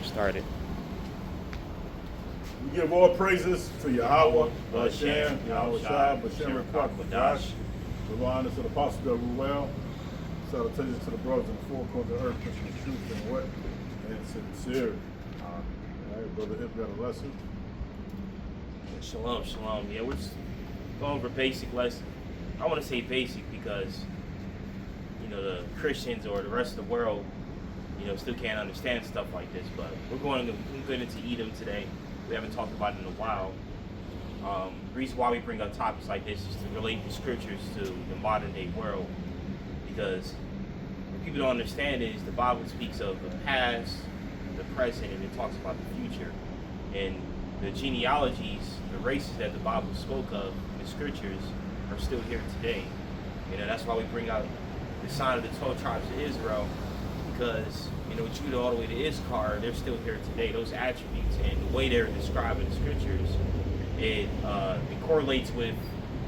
started. We give all praises to Yahweh, Hashem, Yahweh Shai, Bashem, Kwadash. Give honor to the Apostle of Ruel. Salutations to the brothers in the four corners of the earth, pushing the truth and what? And sincere. All right, Brother Hip got a lesson. Shalom, shalom. Yeah, we're just going over basic lesson. I want to say basic because, the Christians or the rest of the world, still can't understand stuff like this. But we're going to get into Edom today. We haven't talked about it in a while. The reason why we bring up topics like this is to relate the scriptures to the modern day world. Because what people don't understand is the Bible speaks of the past, the present, and it talks about the future. And the genealogies, the races that the Bible spoke of in the scriptures are still here today. That's why we bring out the sign of the 12 tribes of Israel, because Judah all the way to Issachar, they're still here today. Those attributes and the way they're described in the scriptures, it correlates with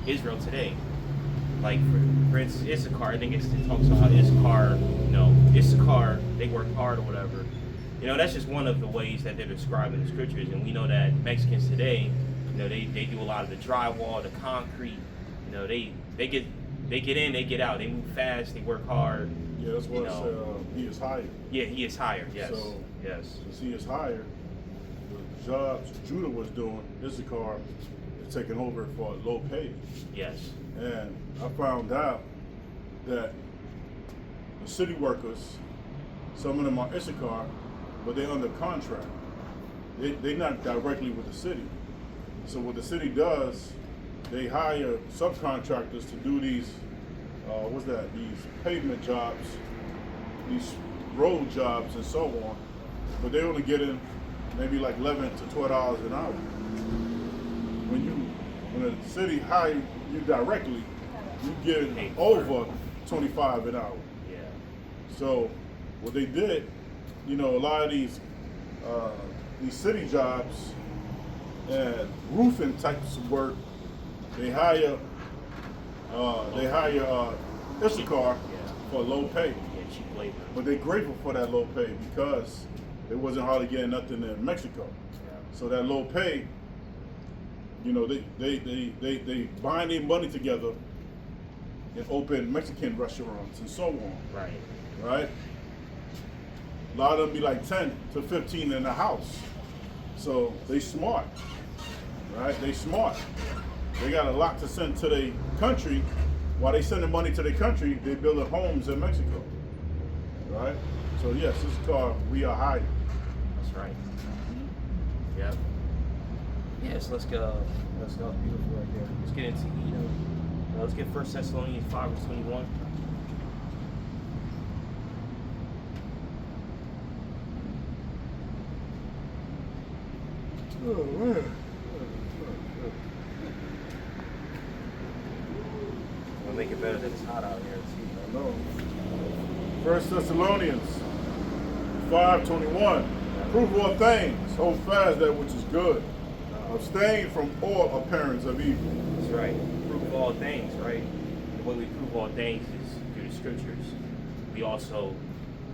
Israel today. Like for instance, Issachar, I think it talks about Issachar. Issachar, they work hard or whatever. That's just one of the ways that they're described in the scriptures. And we know that Mexicans today, they do a lot of the drywall, the concrete. They get in, they get out. They move fast, they work hard. Yeah, that's what he is hired. Yeah, he is hired. Yes. So, yes. Since he is hired, the jobs Judah was doing, Issachar is taking over for low pay. Yes. And I found out that the city workers, some of them are Issachar, but they're under contract. They're not directly with the city. So what the city does, they hire subcontractors to do these, these pavement jobs, these road jobs and so on. But they only get in maybe like $11 to $12 an hour. When the city hires you directly, you get over $25 an hour. Yeah. So what they did, a lot of these city jobs and roofing types of work, they hire Issachar for low pay. Yeah, cheap labor. But they're grateful for that low pay because they wasn't hardly getting nothing in Mexico. Yeah. So that low pay, they bind their money together and open Mexican restaurants and so on. Right. Right? A lot of them be like 10 to 15 in the house. So they smart. Right? They smart. They got a lot to send to their country. While they sending money to their country, they building homes in Mexico. Right? So yes, this is called we are hired. That's right. Mm-hmm. Yep. Yes, let's go. Let's go. Beautiful right there. Let's get into Edom. Let's get 1 Thessalonians 5 verse 21. Oh man. We'll make it better than it's hot out here too. I know. 1 Thessalonians 5:21. Prove all things, hold fast that which is good. Abstain from all appearance of evil. That's right. Prove all things, right? The way we prove all things is through the scriptures. We also,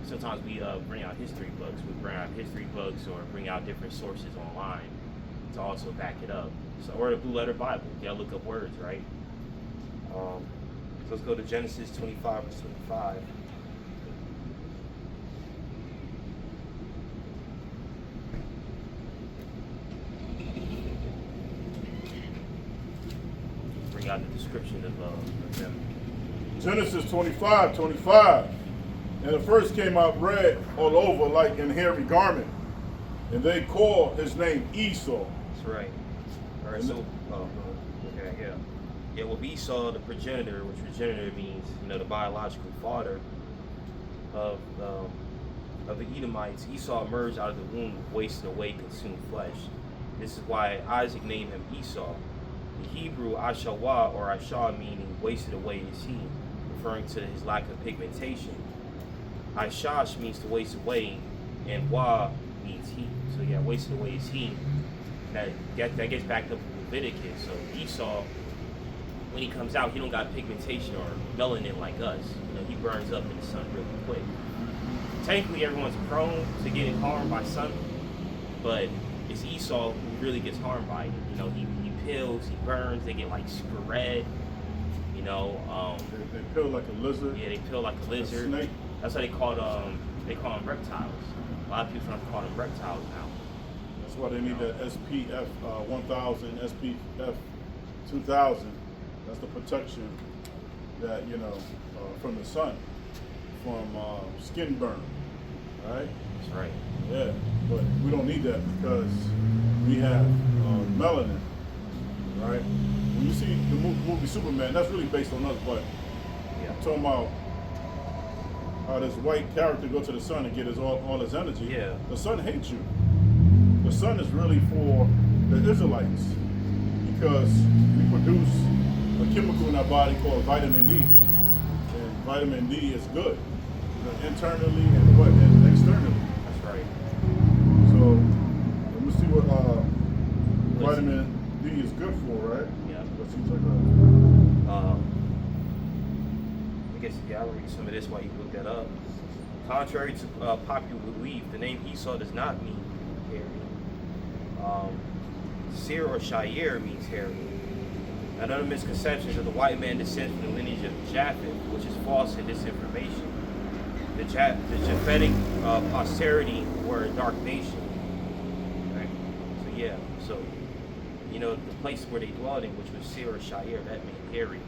sometimes we bring out history books. We bring out history books or bring out different sources online to also back it up. So, or the Blue Letter Bible. You gotta look up words, right? So let's go to Genesis 25 verse 25. Bring out the description of them. Genesis 25:25. And the first came out red all over like an hairy garment. And they call his name Esau. That's right. All right, so, okay, yeah. Yeah, well, Esau, the progenitor, which progenitor means, the biological father of the Edomites, Esau emerged out of the womb, wasted away, consumed flesh. This is why Isaac named him Esau. The Hebrew Ashawa or Asha meaning wasted away is he, referring to his lack of pigmentation. Ashash means to waste away, and Wa means he. So yeah, wasted away is he. That gets backed up with Leviticus. So Esau, when he comes out, he don't got pigmentation or melanin like us. He burns up in the sun really quick. Technically, everyone's prone to getting harmed by sun but it's Esau who really gets harmed by it. You know, he peels, he burns, they get like super red. You know, They peel like a lizard. yeah, they peel like a lizard. Snake. That's why they call them reptiles. A lot of people don't call them reptiles now. That's why they need that SPF 1000, SPF 2000. That's the protection that from the sun, from skin burn, right? That's right. Yeah, but we don't need that because we have melanin, right? When you see the movie Superman, that's really based on us, but Yeah. I'm talking about how this white character go to the sun and get all his energy. Yeah. The sun hates you. The sun is really for the Israelites because we produce a chemical in our body called vitamin D, and vitamin D is good, internally and externally. That's right. So let me see what vitamin D is good for, right? Yeah. Let's see, check it out. I guess, yeah, I'll read some of this while you look that up. Contrary to popular belief, the name Esau does not mean hairy. Seir or Shair means hairy. Another misconception is that the white man descends from the lineage of Japheth, which is false and disinformation. The Japhetic posterity were a dark nation. Right? So yeah, the place where they dwelled in, which was Seir or Shair, that meant hairy.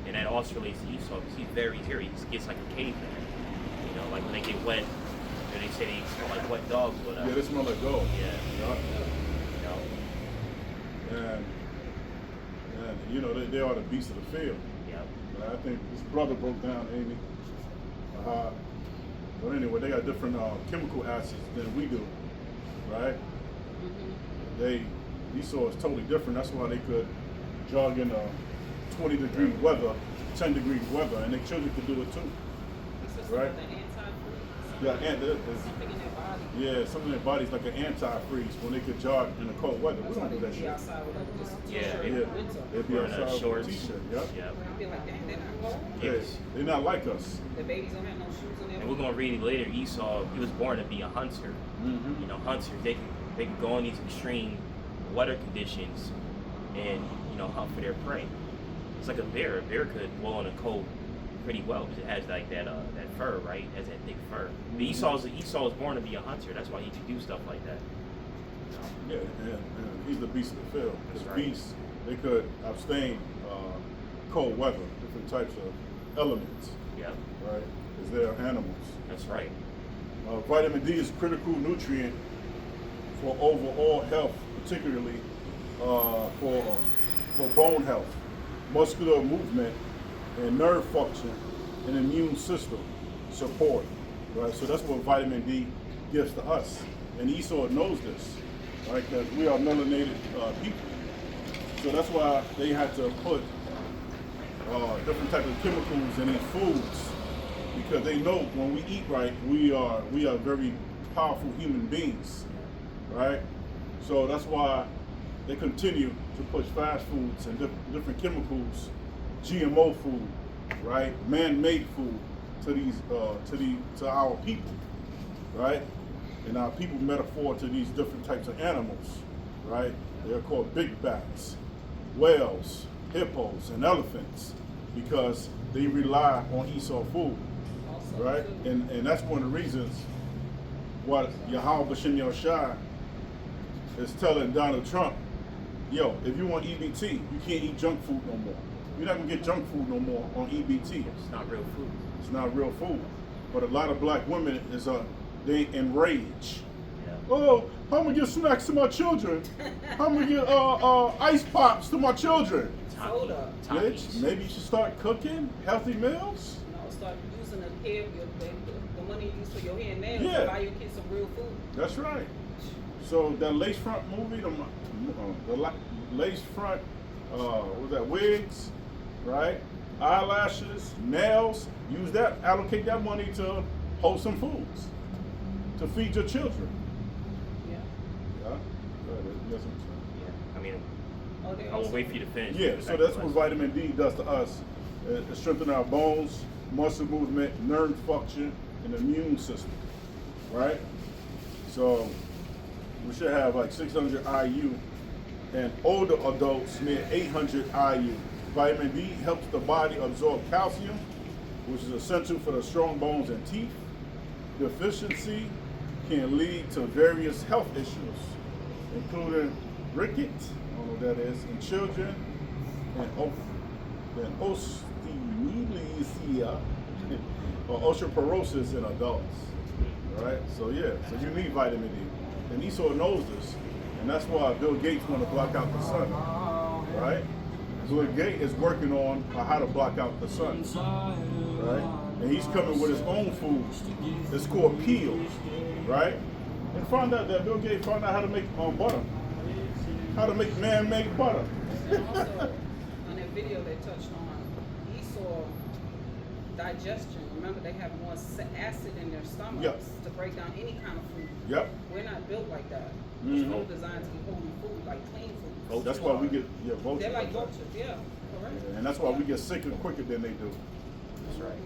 And that also relates to Esau because he's very hairy. He gets like a caveman. You know, like when they get wet, they say they smell like wet dogs or whatever. Yeah, they smell like gold. Yeah. You know? And they are the beasts of the field. Yeah. And I think this brother broke down Amy. But anyway, they got different chemical acids than we do, right? Esau is totally different. That's why they could jog in 20-degree weather, 10-degree weather, and their children could do it too. Right? Yeah, Something in their body. yeah, some of their bodies like an antifreeze when they could jog in the cold weather. We don't do that shit. Outside with like just Yeah, t-shirt in the winter. They'd be Wearing outside with a shorts. t-shirt. Yep. Yeah. I'd be like, dang, they're not cold. Yeah, Yes. they're not like us. The babies don't have no shoes on their And we're gonna read it later. Esau, he was born to be a hunter. Mm-hmm. You know, hunters they can go in these extreme weather conditions and hunt for their prey. It's like a bear. A bear could dwell in the cold pretty well because it has like that fur, right? It has that thick fur. But Esau was born to be a hunter. That's why he could do stuff like that. Yeah, and he's the beast of the field. That's Because right. beasts, they could abstain cold weather, different types of elements, Yeah, right? Because they're animals. that's right. Vitamin D is a critical nutrient for overall health, particularly for bone health, muscular movement, and nerve function, and immune system support. Right, so that's what vitamin D gives to us, and Esau knows this, right? Because we are melanated people, so that's why they had to put different types of chemicals in these foods, because they know when we eat right, we are very powerful human beings, right? So that's why they continue to push fast foods and different chemicals, GMO food, right, man-made food to our people, right, and our people metaphor to these different types of animals, right? They're called big bats, whales, hippos, and elephants, because they rely on Esau food, right? And that's one of the reasons why Yahweh B'Shem Yoshai is telling Donald Trump, yo, if you want EBT, you can't eat junk food no more. You're not gonna get junk food no more on EBT. It's not real food. It's not real food. But a lot of black women they enrage. Yeah. Oh, I'm gonna give snacks to my children. I'm gonna give ice pops to my children. Soda. Bitch, maybe you should start cooking healthy meals. Start using the money you use for your hair and nails Yeah. to buy your kids some real food. That's right. So that lace front movie, the lace front, what was that, wigs, right? Eyelashes, nails, use that, allocate that money to wholesome foods, to feed your children. Yeah. Yeah? That's what I'm saying. Yeah. I mean, Oh, they I will also- wait for you to finish. Yeah, so that's what vitamin D does to us. It strengthens our bones, muscle movement, nerve function, and immune system, right? So we should have like 600 IU, and older adults near 800 IU. Vitamin D helps the body absorb calcium, which is essential for the strong bones and teeth. Deficiency can lead to various health issues, including rickets, I don't know what that is, in children, and osteomalacia or osteoporosis in adults. Right? So yeah, so you need vitamin D. And Esau knows this. And that's why Bill Gates want to block out the sun. Right? Bill Gates is working on how to block out the sun. Right? And he's coming with his own foods. It's called peels. Right? And found out that Bill Gates found out how to make butter. How to make man-made butter. And also, on that video they touched on Esau digestion. Remember, they have more acid in their stomachs to break down any kind of food. Yep. We're not built like that. Mm-hmm. We're designed to be holy food, like clean food. That's why we get vultures. They're like vultures, yeah. Correct. Yeah, and that's why we get sicker quicker than they do. That's right.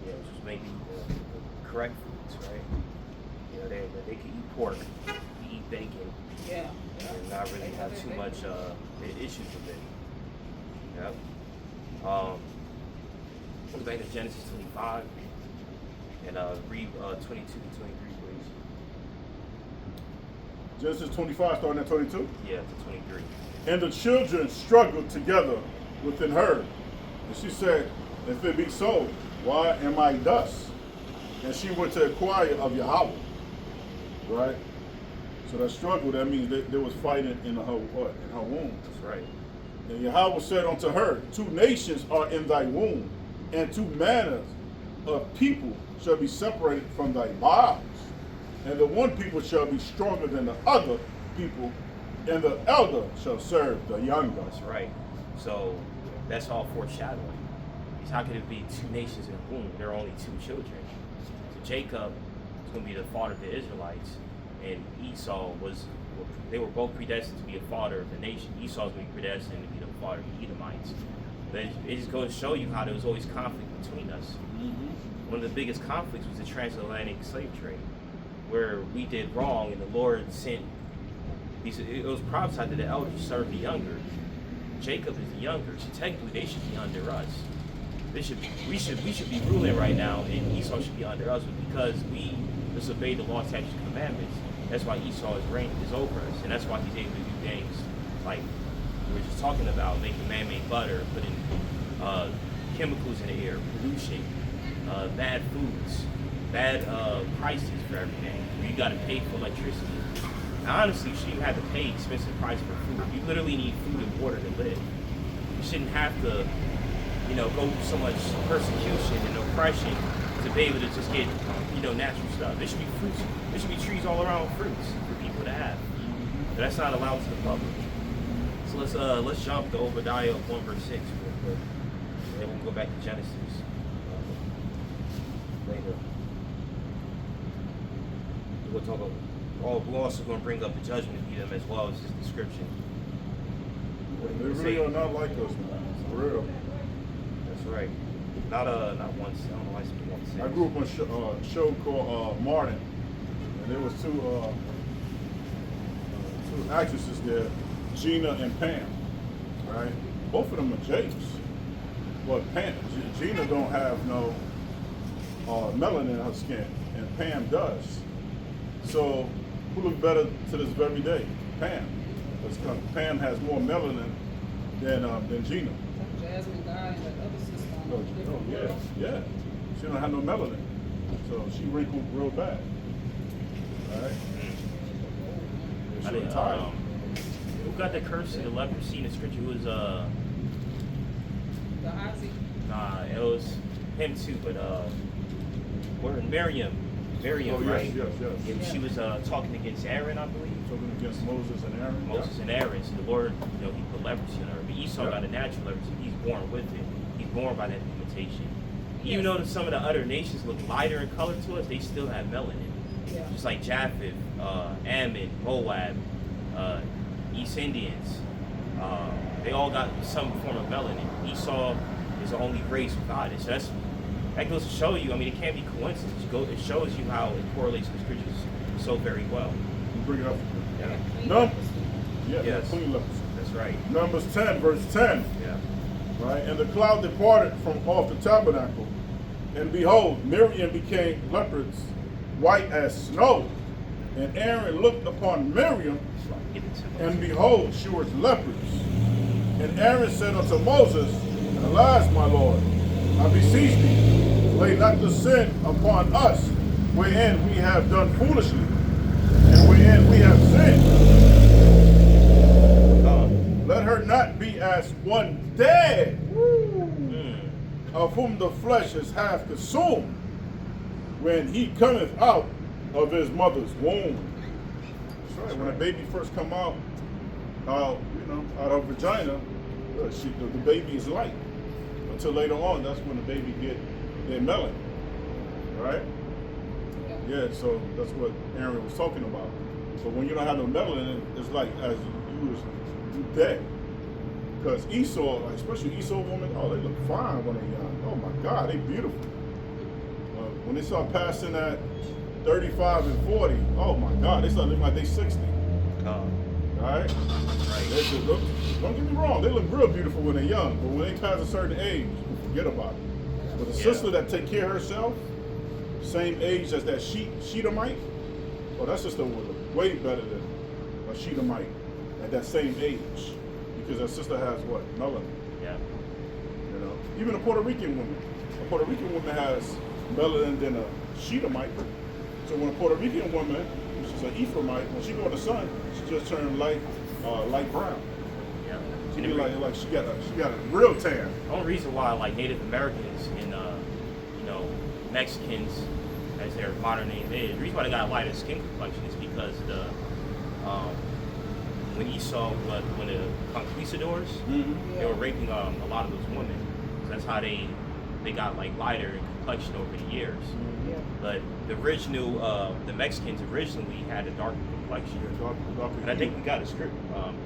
Yeah, just maybe the correct foods, right? You know, they can eat pork, eat bacon, Yeah. and not really have too much issues with it. Yep. Go back to Genesis 25 and read 22 to 23, please. Genesis 25, starting at 22. Yeah, to 23. And the children struggled together within her. And she said, if it be so, why am I thus? And she went to inquire of Yahweh. Right? So that struggle, that means there was fighting in her womb. That's right. And Yahweh said unto her, 2 nations are in thy womb, and 2 manners of people shall be separated from thy bowels. And the one people shall be stronger than the other people, and the elder shall serve the younger. That's right. So that's all foreshadowing. Because how could it be 2 nations in the womb? There are only 2 children. So Jacob is going to be the father of the Israelites, and Esau they were both predestined to be a father of the nation. Esau was going to be predestined to be the father of the Edomites. But it just goes to show you how there was always conflict between us. Mm-hmm. One of the biggest conflicts was the transatlantic slave trade, where we did wrong and the Lord sent. It was prophesied that the elders serve the younger. Jacob is the younger, so technically they should be under us. We should be ruling right now, and Esau should be under us. But because we disobeyed the law, statutes, and commandments, that's why Esau is over us, and that's why he's able to do things like we were just talking about, making man-made butter, putting chemicals in the air, pollution, bad foods, bad prices for everything. You got to pay for electricity. Now, honestly, you shouldn't even have to pay expensive price for food. You literally need food and water to live. You shouldn't have to, go through so much persecution and oppression to be able to just get, natural stuff. There should be fruits. There should be trees all around with fruits for people to have. But that's not allowed to the public. So let's jump to Obadiah 1 verse 6 real quick. And then we'll go back to Genesis later. We'll talk about. We're also going to bring up the judgment of Edom as well as his description. They really are not like us, man. For real. That's right. Not one. I don't know why I said 1 6. I grew up on a show called Martin, and there was two actresses there, Gina and Pam. Right? Both of them are James, but Gina don't have no melanin in her skin, and Pam does. So who looks better to this very day? Pam. Because Pam has more melanin than Gina. Jasmine Guy and that other sister on the different world. Yeah. She don't have no melanin. So she wrinkled real bad. Alright? I didn't who got the curse of the leprosy in the scripture? It was Gehazi. Nah, it was him too, but we're in Miriam, right? Yes. And she was talking against Aaron, I believe. Talking against Moses and Aaron. Moses and Aaron. So the Lord, he put leprosy on her. But Esau got a natural leprosy. He's born with it. He's born by that limitation. Even though some of the other nations look lighter in color to us, they still have melanin. Yeah. Just like Japheth, Ammon, Moab, East Indians. They all got some form of melanin. Esau is the only race without it. So that goes to show you, it can't be coincidence. It shows you how it correlates with the scriptures so very well. bring it up. Yeah. Clean Num- leprosy. Yeah, Yes. clean leprosy. That's right. Numbers 10, verse 10. Yeah. Right? And the cloud departed from off the tabernacle, and behold, Miriam became leprous, white as snow. And Aaron looked upon Miriam, Give it to and behold, she was leprous. And Aaron said unto Moses, Alas, my Lord, I beseech thee, lay not the sin upon us, wherein we have done foolishly, and wherein we have sinned. Let her not be as one dead, of whom the flesh is half consumed, when he cometh out of his mother's womb. That's right. When a baby first come out, out of vagina, the baby is light. Until later on, that's when the baby get their melanin, right? Yeah. So that's what Aaron was talking about. So when you don't have no melanin, it's like as you dead. Because Esau, like especially Esau women, oh, they look fine when they're young. Oh my God, they beautiful. When they start passing that 35 and 40, oh my God, they start looking like they 60. Right? Don't get me wrong, they look real beautiful when they're young, but when they pass a certain age, you forget about it. But a sister that take care of herself, same age as that Shedamite, oh, that sister would look way better than a Shedamite at that same age, because that sister has what? Melanin. Yeah. You know, even a Puerto Rican woman has melanin than a Shedamite. So when a Puerto Rican woman, which is an Ephraimite, when she go in the sun, she just turns light brown. Yeah. She be like she got a real tan. The only reason why like Native Americans and Mexicans, as their modern name is, the reason why they got a lighter skin complexion is because when the conquistadors, they were raping a lot of those women. So that's how they got like lighter in complexion over the years. Yeah. But the Mexicans originally had a darker complexion. And I think we got a script.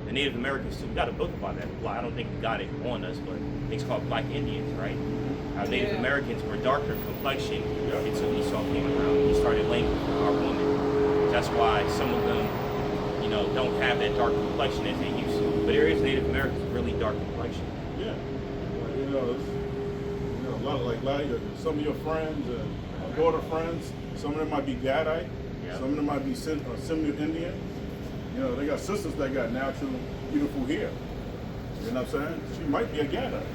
The Native Americans too. We got a book about that. I don't think we got it on us, but it's called Black Indians, right? Our Native Americans were darker in complexion until Esau came around. He started laying with our women. That's why some of them, don't have that dark complexion as they used to. But there is Native Americans with really dark complexion. Yeah. A lot of some of your friends, daughter friends, some of them might be Gadite, some of them might be Seminole Indian. They got sisters that got natural, beautiful hair. You know what I'm saying? She might be a Gadite.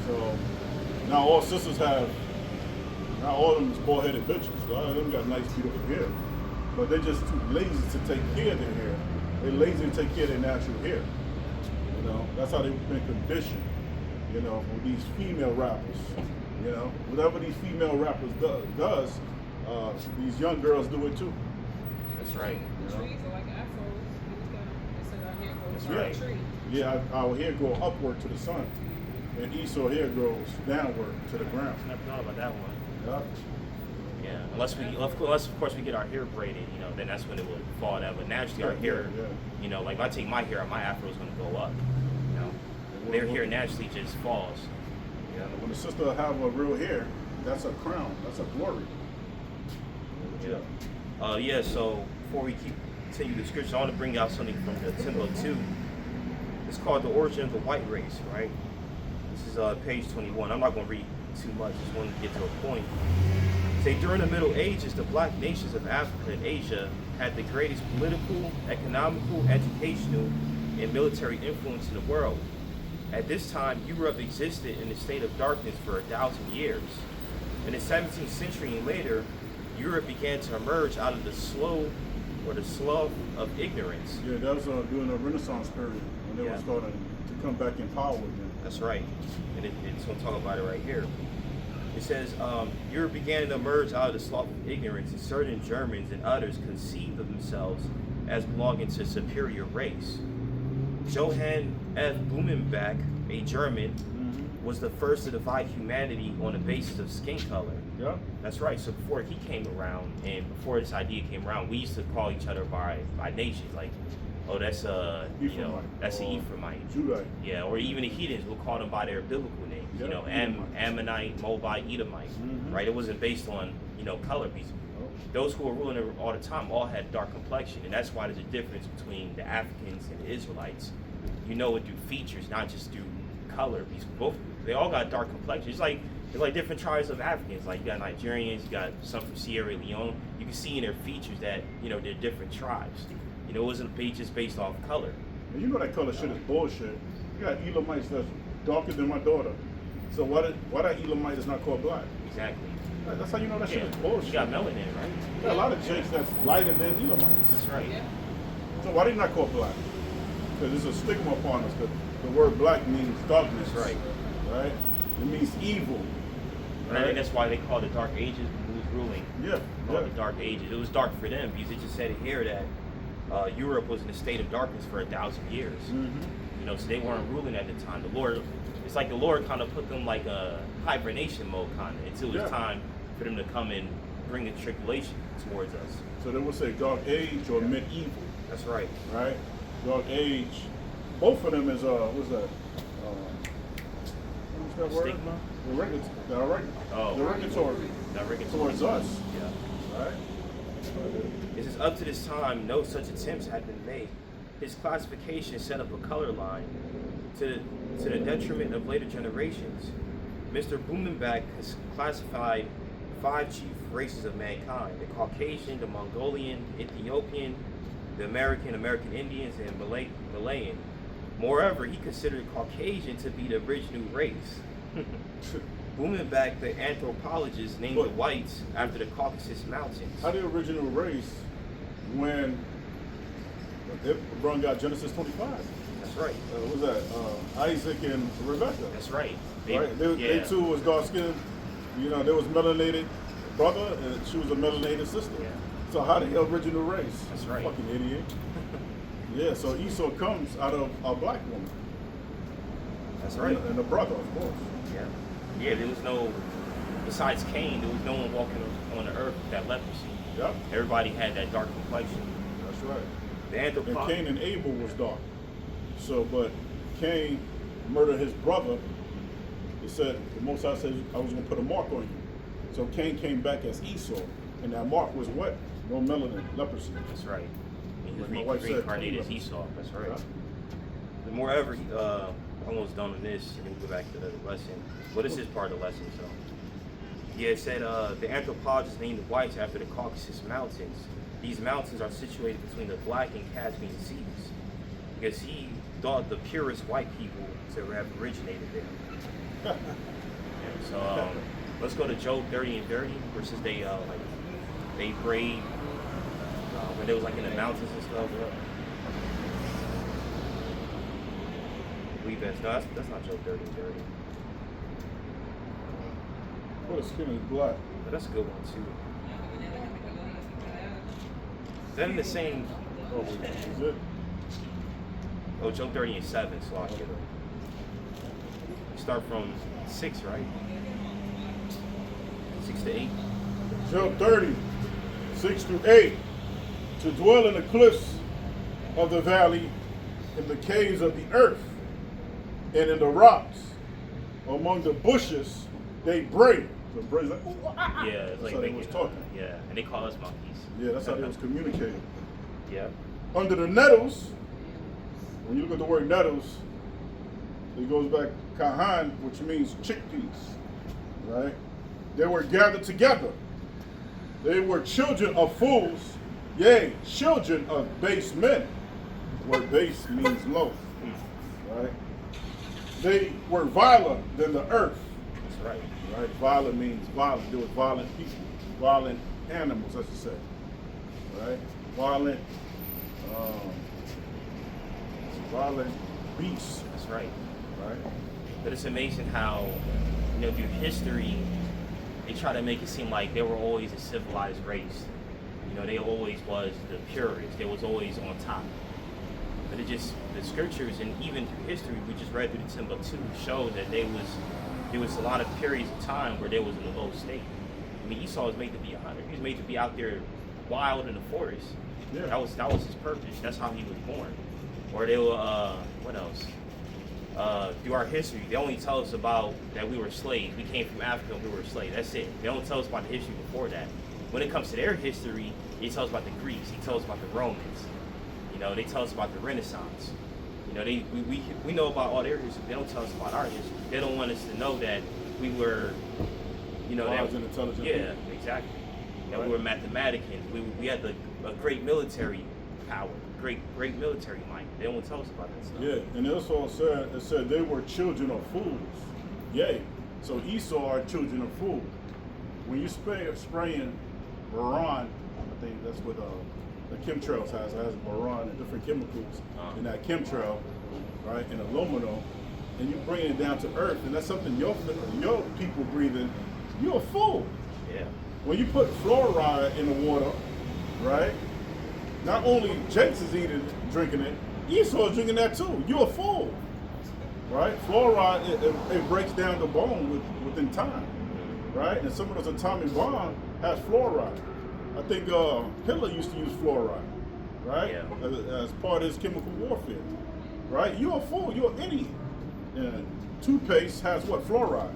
So now all sisters have, not all of them is bald-headed bitches. A lot of them got nice, beautiful hair. But they're just too lazy to take care of their hair. They're lazy to take care of their natural hair. That's how they've been conditioned. With these female rappers. Whatever these female rappers does, these young girls do it too. That's right. The trees are like afros. They said our hair goes That's like right. a tree. Yeah, our hair grows upward to the sun, and Esau hair grows downward to the ground. I never thought about that one. Yeah. Yeah, unless of course we get our hair braided, then that's when it will fall down. But naturally, our hair, like if I take my hair out, my afro is going to go up. Their hair naturally just falls. Yeah, when the sister have a real hair, that's a crown, that's a glory. Yeah. So before we continue the scripture, I want to bring out something from the Timbuktu. It's called The Origin of the White Race, right? This is page 21. I'm not going to read too much, just want to get to a point. Say, during the Middle Ages, the black nations of Africa and Asia had the greatest political, economical, educational, and military influence in the world. At this time, Europe existed in a state of darkness for 1,000 years. In the 17th century and later, Europe began to emerge out of the slough of ignorance. Yeah, that was during the Renaissance period when they were starting to come back in power again. That's right. And it's going to talk about it right here. It says, Europe began to emerge out of the slough of ignorance, and certain Germans and others conceived of themselves as belonging to a superior race. Johann F. Blumenbach, a German, was the first to divide humanity on the basis of skin color. Yeah. That's right. So before he came around, and before this idea came around, we used to call each other by nations, like, oh, that's that's an Ephraimite. Judite. Yeah, or even the heathens, we'll call them by their biblical names. Yeah, Ammonite, Moabite, Edomite. Right? It wasn't based on color piece. those who were ruling all the time all had dark complexion, and that's why there's a difference between the Africans and the Israelites. You know it through features, not just through color. They all got dark complexion. It's like different tribes of Africans. Like you got Nigerians, you got some from Sierra Leone. You can see in their features that they're different tribes. It wasn't just based off color. And you know that color shit is bullshit. You got Edomites that's darker than my daughter. So why that Edomite is not called black? Exactly. That's how you know that shit is bullshit. You got melanin, right? You got a lot of chicks that's lighter than Edomites. That's right. Yeah. So why they not called black? Because there's a stigma upon us. The word black means darkness. That's right. Right? It means evil. And I think that's why they call the Dark Ages who was ruling. Yeah. The Dark Ages. It was dark for them because it just said here that Europe was in a state of darkness for 1,000 years. Mm-hmm. So they weren't ruling at the time. It's like the Lord kind of put them like a hibernation mode kind of until it's time for them to come and bring the tribulation towards us. So they would say dark age or medieval. That's right. Right? Dark age. Both of them is what's that? What's that word? Derogatory towards us. Yeah. Right? It says, up to this time, no such attempts had been made. His classification set up a color line to the detriment of later generations. Mr. Blumenbach has classified 5 chief races of mankind: the Caucasian, the Mongolian, Ethiopian, the American Indians, and Malayan. Moreover, he considered Caucasian to be the original race. Blumenbach, the anthropologist, named the whites after the Caucasus Mountains. How the original race when Abraham got Genesis 25? That's right. What was that? Isaac and Rebecca. That's right. They two was dark skinned. There was melanated brother and she was a melanated sister. Yeah. So how the original race? That's right. Fucking idiot. Yeah, so Esau comes out of a black woman. That's right. And a brother, of course. Yeah. Yeah, there was besides Cain, there was no one walking on the earth with that leprosy. Yep. Everybody had that dark complexion. That's right. And Cain and Abel was dark. So, but Cain murdered his brother. It said, the Most High said, I was going to put a mark on you. So Cain came back as Esau. And that mark was what? No melanin, leprosy. That's right. He was Like my wife said, reincarnated as Esau. That's right. Yeah. Moreover, almost done with this, and then we'll go back to the lesson. Well, this is part of the lesson, so. Yeah, it said the anthropologist named the whites after the Caucasus Mountains. These mountains are situated between the Black and Caspian Seas, because he thought the purest white people to have originated there. So let's go to Job 30 and 30, where says they prayed when they was like in the mountains and stuff. That's not Job 30 and 30. Well, the skin is black. But that's a good one too. Is that in the same? Is it? Oh, Job 30 and 7, so I'll get it. Start from 6, right? 6 to 8. Job 30, 6 through 8. To dwell in the cliffs of the valley, in the caves of the earth, and in the rocks, among the bushes, they bray. So bray's like, ooh, ah, ah. Yeah, it's like that's how they was talking. Yeah, and they call us monkeys. Yeah, that's how they was communicating. Yeah. Under the nettles, when you look at the word nettles, it goes back kahan, which means chickpeas, right? They were gathered together. They were children of fools, yea, children of base men. The word base means low, right? They were violent than the earth. That's right. Right? Violent means violent. There were violent people, violent animals, as you say. Right? Violent beasts. That's right. Right? But it's amazing how, through history, they try to make it seem like they were always a civilized race. They always was the purest. They was always on top. But it just, the scriptures and even through history, we just read through the Timbuktu, shows that there was a lot of periods of time where they was in a low state. Esau was made to be a hunter. He was made to be out there wild in the forest. Yeah. That was his purpose. That's how he was born. Or they were, what else? Through our history, they only tell us about that we were slaves. We came from Africa and we were slaves. That's it. They don't tell us about the history before that. when it comes to their history, he tells about the Greeks, he tells about the Romans. You know, they tell us about the Renaissance. You know, we know about all their history. They don't tell us about our history. They don't want us to know that we were, you know, wise and intelligent. Yeah, exactly. That we were mathematicians. We had a great military power, great military might. They don't tell us about that stuff. Yeah, and it also said they were children of fools. Yay. So Esau are children of fools. When you spraying boron, I think that's what the chemtrails has. It has boron and different chemicals in that chemtrail, right? And aluminum, and you bring it down to earth, and that's something your people breathing. You're a fool. Yeah. When you put fluoride in the water, right? Not only Jakes is drinking it, Esau is drinking that too. You're a fool, right? Fluoride it breaks down the bone within time, right? And some of those atomic bomb has fluoride. I think Hitler used to use fluoride, right? Yeah. As part of his chemical warfare, right? You're a fool. You're an idiot. And toothpaste has what? Fluoride.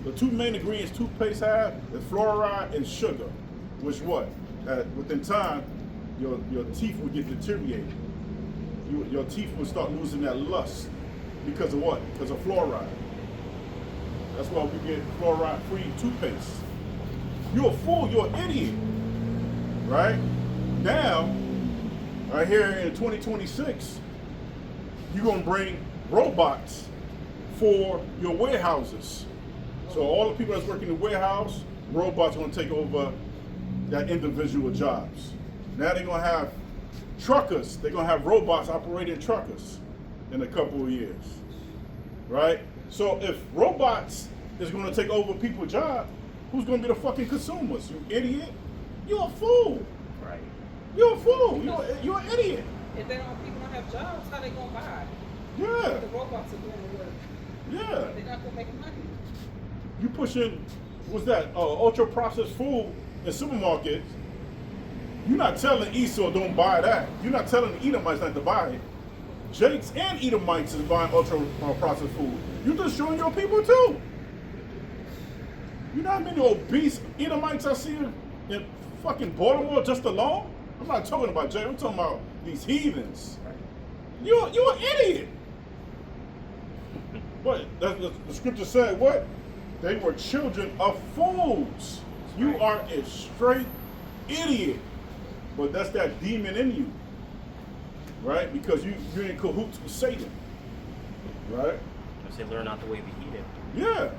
The two main ingredients toothpaste has is fluoride and sugar, which what? Within time, your teeth will get deteriorated. Your teeth will start losing that lust because of what? Because of fluoride. That's why we get fluoride-free toothpaste. You're a fool. You're an idiot. Right? Now, right here in 2026, you're going to bring robots for your warehouses. So all the people that's working in the warehouse, robots are going to take over that individual jobs. Now they're going to have truckers. They're going to have robots operating truckers in a couple of years. Right? So if robots is going to take over people's jobs, who's going to be the fucking consumers? You idiot. You're a fool. Right. You're a fool. You're an idiot. If people don't have jobs, how they gonna buy? Yeah. The robots are doing the work. Yeah. They're not gonna make money. You pushing, what's that? Ultra processed food in supermarkets. You're not telling Esau don't buy that. You're not telling the Edomites not to buy it. Jakes and Edomites is buying ultra processed food. You're just showing your people too. You know how many obese Edomites I see in fucking Baltimore just alone? I'm not talking about Jay. I'm talking about these heathens. You're an idiot. But the scripture said what? They were children of fools. You are a straight idiot. But that's that demon in you, right? Because you're in cahoots with Satan, right? I say learn not the way of the heathen. Yeah.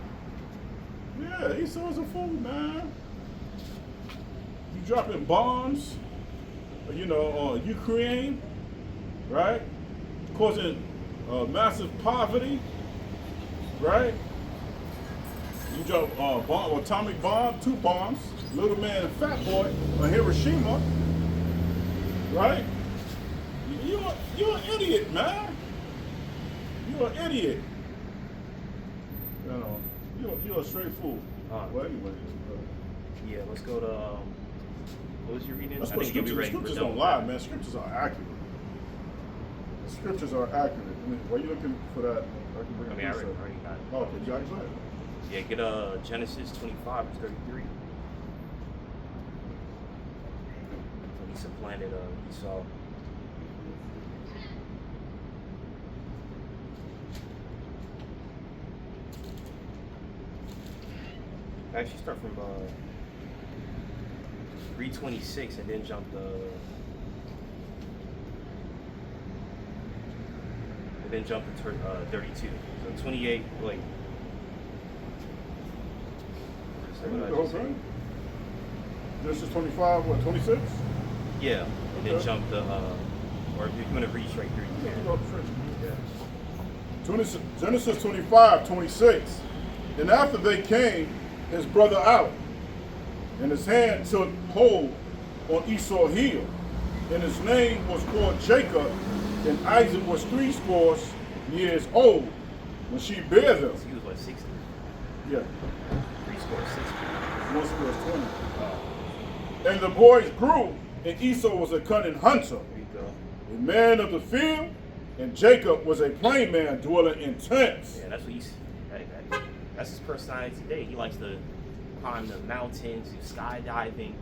Yeah, Esau's a fool, man. You dropping bombs, on Ukraine, right? Causing massive poverty, right? You drop atomic bomb, 2 bombs, little man and fat boy on Hiroshima, right? You're an idiot, man. You're an idiot. You're a straight fool. Well, anyway. Yeah, let's go to. What was you reading? That's what scriptures don't lie, man. Scriptures are accurate. The scriptures are accurate. I mean, why are you looking for that? I already got it. Oh, okay, you got it. Yeah, get Genesis 25 to 33. When he supplanted Esau. Actually, start from 326 and then jump to. And then jump to 32. So 28. Wait. The whole thing? Genesis 25, what, 26? Yeah, and then jump to, or if you want to read straight through, you can. Yeah. Genesis 25, 26. And after they came, his brother out, and his hand took hold on Esau's heel, and his name was called Jacob, and Isaac was 80 years old when she bare them. So he was what, 60? Yeah. 60. One score 20. And the boys grew, and Esau was a cunning hunter, There you go. a man of the field, and Jacob was a plain man dwelling in tents. Yeah, that's what he's. That's his personality today. He likes to climb the mountains, do skydiving.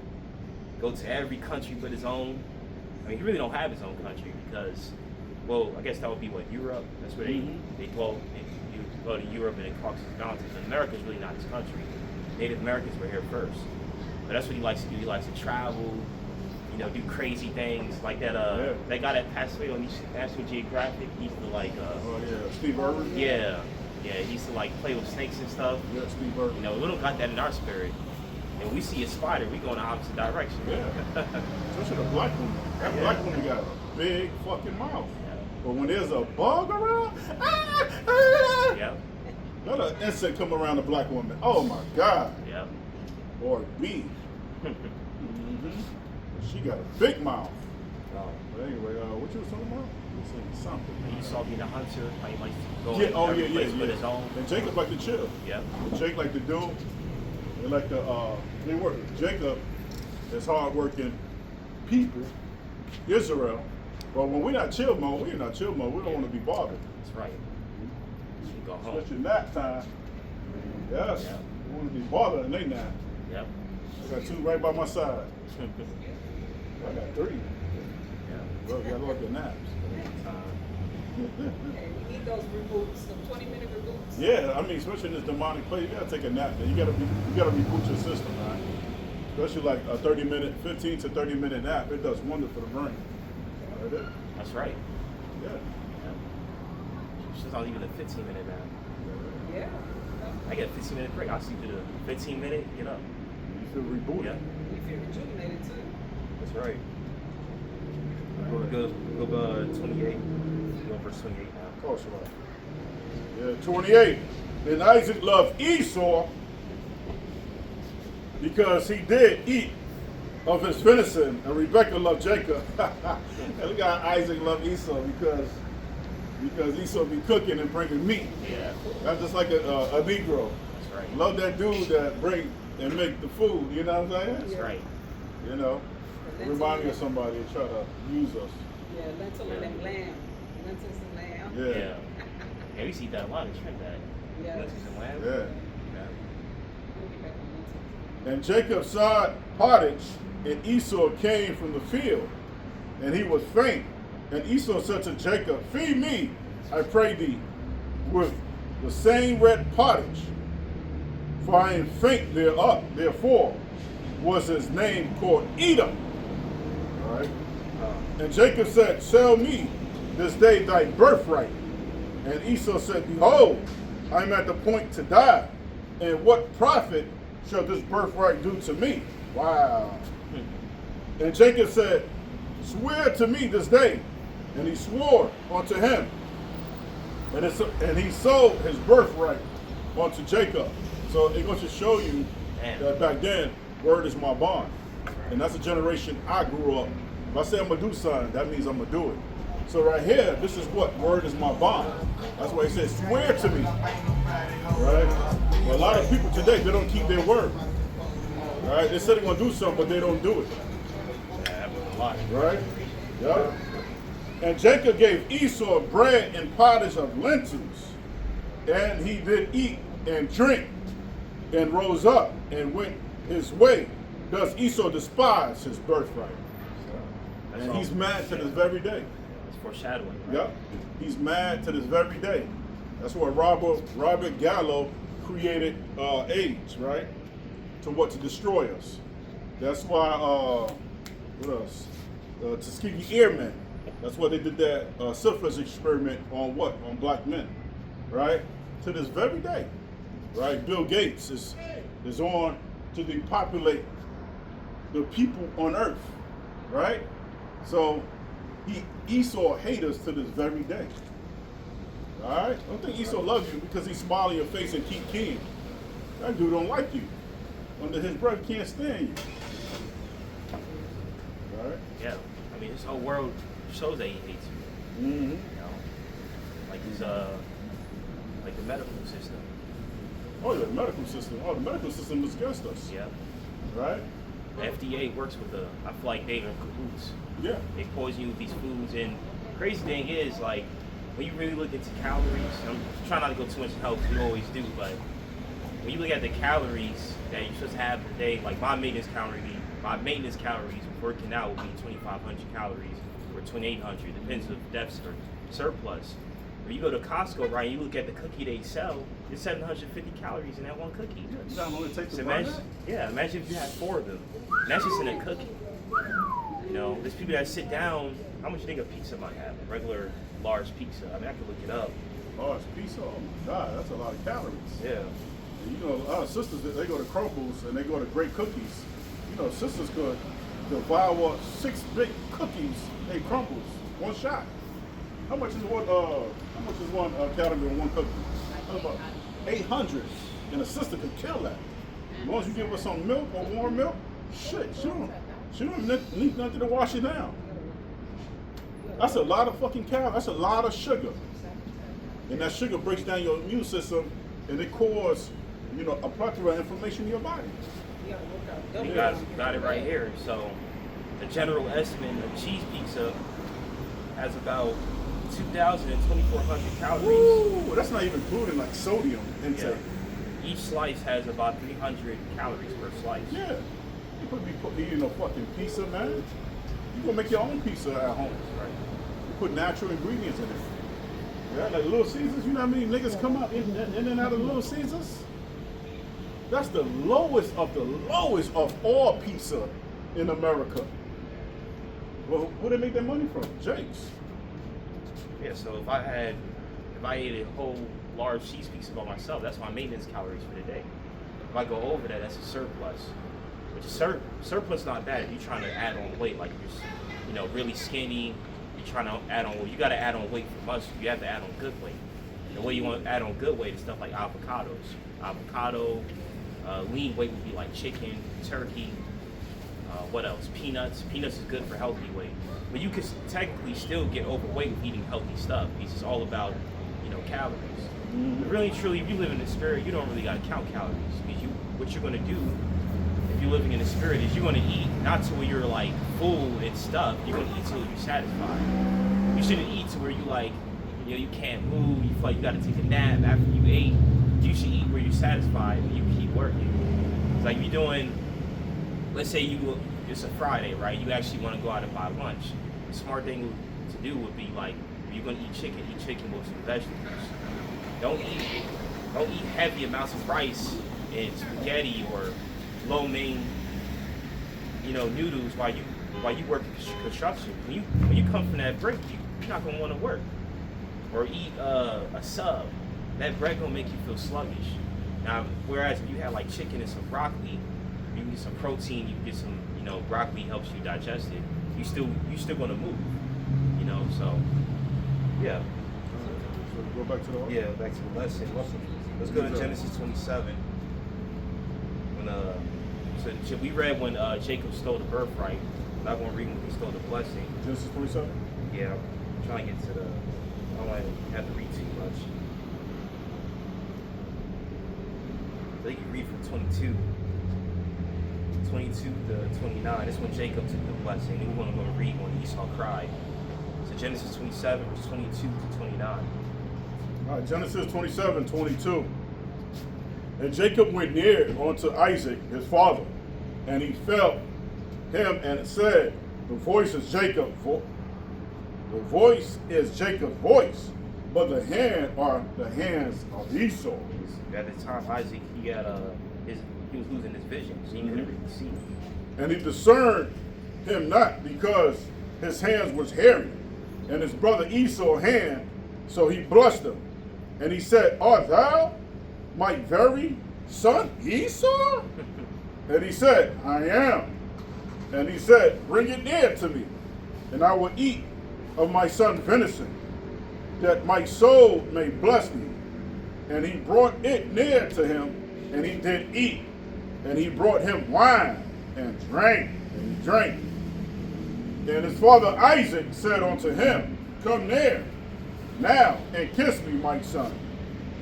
go to every country but his own. I mean, he really don't have his own country because, well, I guess that would be what, Europe? That's where they dwell. You go to Europe and the Caucasus Mountains. And America's really not his country. Native Americans were here first. But that's what he likes to do. He likes to travel, you know, do crazy things like that. That guy that passed away on National Geographic, he used to like. Steve Irwin. Yeah, he used to like play with snakes and stuff. Yeah, Steve Irwin. You know, we don't got that in our spirit. And we see a spider, we go in the opposite direction. Yeah. Especially the black woman. That black woman got a big fucking mouth. Yeah. But when there's a bug around, Yep. let an insect come around the black woman. Oh my God. Yep. Or a bee. She got a big mouth. But anyway, what you was talking about? You were saying something. You saw being a hunter, how he likes to go Yeah, with his own. And Jacob like to chill. Yeah. And Jake like to do. They like to they work. Jacob is hardworking people, Israel. But when we're not chill mode, We don't want to be bothered. That's right. You go home. Especially nap time. Yes. Yeah. We want to be bothered and they nap. Yep. I got 2 right by my side. I got 3. Yeah. Well, you gotta look at naps. We need those reboots, the 20-minute reboots. Yeah, I mean, especially in this demonic place, you gotta take a nap. You gotta reboot your system, man. Especially like a 15 to 30 minute nap. It does wonder for the brain. Right. That's right. Yeah. It's not even a 15-minute nap. Yeah. I get a 15-minute break. I'll sleep to the 15-minute, get up. You feel rebooted. Yeah. You feel rejuvenated too. That's right. Go 28. Go verse 28 now. Of course, right. Yeah, 28. Then Isaac loved Esau because he did eat of his venison, and Rebekah loved Jacob. And look how Isaac loved Esau because Esau be cooking and bringing meat. Yeah. That's just like a Negro. That's right. Love that dude that bring and make the food. You know what I'm saying? That's right. You know, remind me of somebody that try to use us. Yeah, lentil and lamb. Lentils and lamb. Yeah. Yeah, we see that a lot in Trinidad. Yes. Lentils and lamb. Yeah. We'll get back on lentils. And Jacob saw pottage, and Esau came from the field, and he was faint. And Esau said to Jacob, feed me, I pray thee, with the same red pottage, for I am faint thereof. Therefore was his name called Edom. All right. And Jacob said, sell me this day thy birthright. And Esau said, behold, I am at the point to die, and what profit shall this birthright do to me? Wow. And Jacob said, swear to me this day. And he swore unto him. And he sold his birthright unto Jacob. So it's going to show you that back then, word is my bond. And that's a generation I grew up. If I say I'm going to do something, that means I'm going to do it. So right here, this is what word is my bond. That's why he says, swear to me. Right? Well, a lot of people today, they don't keep their word. Right? They said they're going to do something, but they don't do it. Right? Yep. And Jacob gave Esau bread and pottage of lentils. And he did eat and drink and rose up and went his way. Thus Esau despised his birthright. And he's mad to this very day. It's foreshadowing. Right? Yep. He's mad to this very day. That's why Robert Gallo created AIDS, right? To destroy us. That's why, what else? Tuskegee Airmen. That's why they did that syphilis experiment on what? On black men, right? To this very day, right? Bill Gates is on to depopulate the people on Earth, right? So Esau hates us to this very day. All right? Don't think Esau loves you because he smile in your face and keep king. That dude don't like you. Under his breath, can't stand you. All right? Yeah. I mean, this whole world shows that he hates you. Mm-hmm. You know, like his like the medical system. Oh yeah, the medical system. Oh, the medical system is against us. Yeah. Right? The FDA works with I feel like they in cahoots. Yeah. They poison you with these foods, and crazy thing is, like, when you really look into calories, I'm trying not to go too much in health, because we always do, but when you look at the calories that you're supposed to have per day, like my maintenance calorie my maintenance calories working out will be 2,500 calories or 2,800, depends if deficit or surplus. When you go to Costco, right, you look at the cookie they sell, there's 750 calories in that one cookie. Yeah, you know how long it takes So to burn imagine, that? yeah, imagine if you had 4 of them. And that's just in a cookie. You know, there's people that sit down. How much do you think a pizza might have? A regular large pizza. I mean, I could look it up. Large pizza? Oh my God, that's a lot of calories. Yeah. And you know, a lot of sisters, they go to Crumbles and they go to Great Cookies. You know, sisters could devour 6 big cookies in Crumbles, one shot. How much is one calorie in one cookie? About 800. And a sister could kill that. As long as you give her some milk or warm milk, shit, she don't need nothing to wash it down. That's a lot of fucking calories. That's a lot of sugar. And that sugar breaks down your immune system and it causes, you know, a plethora of inflammation in your body. You guys got it right here. So the general estimate of cheese pizza has about 2,000 and 2,400 calories. Ooh, that's not even including like sodium intake. Yeah. Each slice has about 300 calories per slice. Yeah. You could be eating a fucking pizza, man. You gonna make your own pizza at home. Right. You put natural ingredients in it. Yeah, like Little Caesars, you know how many niggas come out in and out of Little Caesars? That's the lowest of all pizza in America. Well, where they make their money from? Jake's. Yeah, so if I ate a whole large cheese pizza by myself, that's my maintenance calories for the day. If I go over that, that's a surplus. Which surplus not bad if you're trying to add on weight, like you're, you know, really skinny. You're trying to add on weight. You got to add on weight for muscle. You have to add on good weight. And the way you want to add on good weight is stuff like avocados. Lean weight would be like chicken, turkey. What else? Peanuts. Peanuts is good for healthy weight. But you could technically still get overweight with eating healthy stuff. Because it's all about, you know, calories. But really, truly, if you live in the spirit, you don't really got to count calories. Because what you're going to do, if you're living in the spirit, is you're going to eat not to where you're like full and stuff. You're going to eat till you're satisfied. You shouldn't eat to where you like, you know, you can't move. You feel like you got to take a nap after you ate. You should eat where you're satisfied and you keep working. It's like if you're doing, let's say it's a Friday, right? You actually want to go out and buy lunch. The smart thing to do would be like, if you're going to eat chicken with some vegetables. Don't eat heavy amounts of rice and spaghetti or lo mein, you know, noodles while you work construction. When you come from that break, you're not gonna want to work. Or eat a sub. That bread gonna make you feel sluggish. Now, whereas if you have like chicken and some broccoli, you can get some protein, you can get some, you know, broccoli helps you digest it. You still gonna move. You know, so yeah. So go back to the Yeah, back to the lesson. Let's go to Genesis 27. So we read when Jacob stole the birthright. I'm not going to read when he stole the blessing. Genesis 27? Yeah, I'm trying to get to the. I don't want to have to read too much. I think you read from 22 to 29. That's when Jacob took the blessing. And we're going to read when Esau cried. So Genesis 27, verse 22 to 29. All right, Genesis 27, 22. And Jacob went near unto Isaac, his father, and he felt him and said, the voice is Jacob's voice, but the hand are the hands of Esau. At the time, Isaac, he was losing his vision, so he couldn't really see. And he discerned him not, because his hands was hairy, and his brother Esau's hand, so he blessed him. And he said, art thou my very son Esau? And he said, I am. And he said, bring it near to me, and I will eat of my son venison, that my soul may bless me. And he brought it near to him, and he did eat. And he brought him wine, and drank, and he drank. And his father Isaac said unto him, come near now, and kiss me, my son.